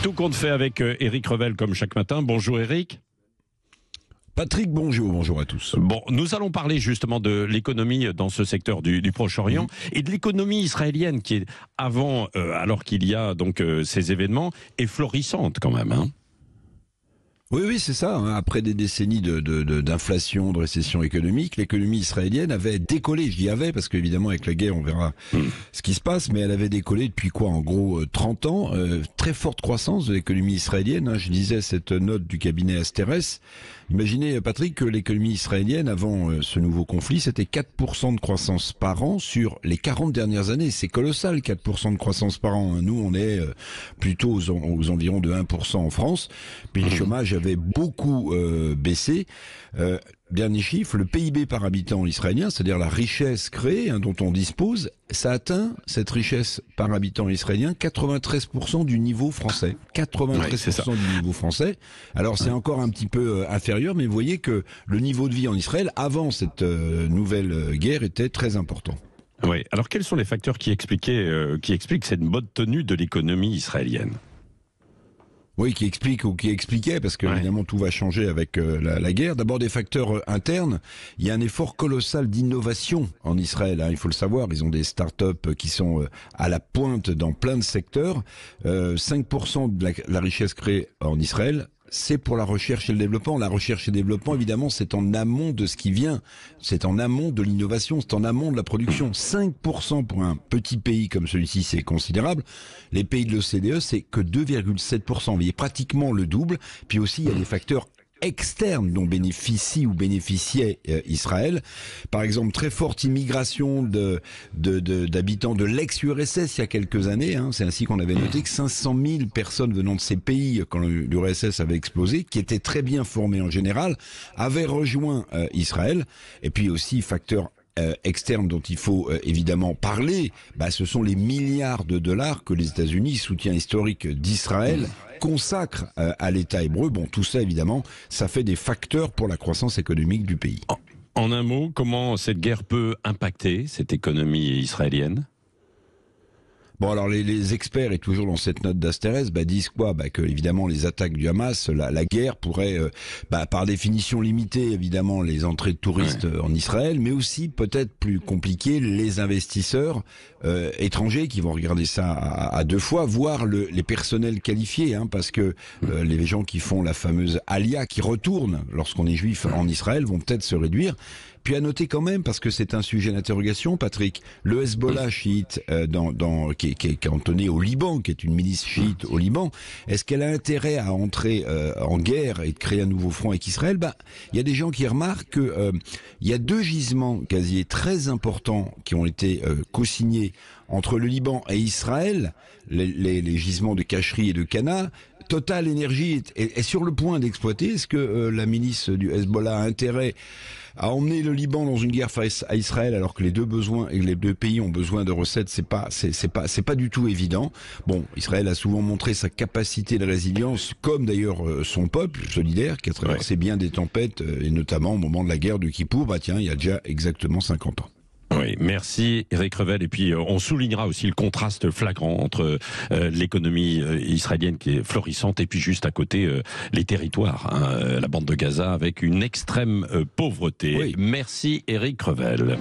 Tout compte fait avec Éric Revel comme chaque matin. Bonjour Éric. Patrick, bonjour à tous. Bon, nous allons parler justement de l'économie dans ce secteur du Proche-Orient et de l'économie israélienne qui est avant, alors qu'il y a donc ces événements, est florissante quand même. Hein. Oui, c'est ça. Après des décennies d'inflation, de récession économique, l'économie israélienne avait décollé. J'y avais parce qu'évidemment avec la guerre, on verra ce qui se passe, mais elle avait décollé depuis quoi, en gros 30 ans. Très forte croissance de l'économie israélienne. Je disais cette note du cabinet Asterès. Imaginez, Patrick, que l'économie israélienne, avant ce nouveau conflit, c'était 4% de croissance par an sur les 40 dernières années. C'est colossal, 4% de croissance par an. Nous, on est plutôt aux environs de 1% en France. Puis le chômage avait beaucoup baissé. Dernier chiffre, le PIB par habitant israélien, c'est-à-dire la richesse créée dont on dispose, ça atteint, cette richesse par habitant israélien, 93% du niveau français. 93% du niveau français. Alors c'est encore un petit peu inférieur, mais vous voyez que le niveau de vie en Israël, avant cette nouvelle guerre, était très important. Oui. Alors quels sont les facteurs qui expliquent cette bonne tenue de l'économie israélienne ? Oui, qui expliquait, parce que évidemment tout va changer avec la guerre. D'abord des facteurs internes. Il y a un effort colossal d'innovation en Israël. Il faut le savoir. Ils ont des start-up qui sont à la pointe dans plein de secteurs. 5% de la richesse créée en Israël, c'est pour la recherche et le développement. La recherche et le développement, évidemment, c'est en amont de ce qui vient. C'est en amont de l'innovation, c'est en amont de la production. 5% pour un petit pays comme celui-ci, c'est considérable. Les pays de l'OCDE, c'est que 2,7%. Vous voyez, pratiquement le double. Puis aussi, il y a des facteurs externes dont bénéficiait Israël. Par exemple, très forte immigration d'habitants de l'ex-URSS il y a quelques années. C'est ainsi qu'on avait noté que 500 000 personnes venant de ces pays, quand l'URSS avait explosé, qui étaient très bien formées en général, avaient rejoint Israël. Et puis aussi, facteur externe dont il faut évidemment parler, ce sont les milliards de dollars que les États-Unis, soutien historique d'Israël, consacrent à l'État hébreu. Bon, tout ça évidemment, ça fait des facteurs pour la croissance économique du pays. En un mot, comment cette guerre peut impacter cette économie israélienne ? Bon, alors les experts, et toujours dans cette note d'Asterès, disent quoi ? Que évidemment les attaques du Hamas, la guerre pourrait, par définition, limiter évidemment les entrées de touristes en Israël, mais aussi peut-être plus compliqué les investisseurs étrangers qui vont regarder ça à deux fois, voire les personnels qualifiés, parce que les gens qui font la fameuse alia, qui retournent lorsqu'on est juif en Israël, vont peut-être se réduire. Puis à noter quand même, parce que c'est un sujet d'interrogation, Patrick, le Hezbollah chiite qui est cantonné au Liban, qui est une milice chiite au Liban, est-ce qu'elle a intérêt à entrer en guerre et de créer un nouveau front avec Israël ? Il y a des gens qui remarquent que il y a deux gisements gaziers très importants qui ont été co-signés entre le Liban et Israël, les gisements de Cacherie et de Cana. Total Energy est sur le point d'exploiter. Est-ce que la milice du Hezbollah a intérêt à emmener le Liban dans une guerre face à Israël alors que les deux pays ont besoin de recettes? C'est pas du tout évident. Bon, Israël a souvent montré sa capacité de résilience, comme d'ailleurs son peuple solidaire qui a traversé bien des tempêtes, et notamment au moment de la guerre de Kippour. Il y a déjà exactement 50 ans. Oui, merci Éric Revel. Et puis on soulignera aussi le contraste flagrant entre l'économie israélienne qui est florissante et puis juste à côté les territoires, la bande de Gaza avec une extrême pauvreté. Oui. Merci Éric Revel.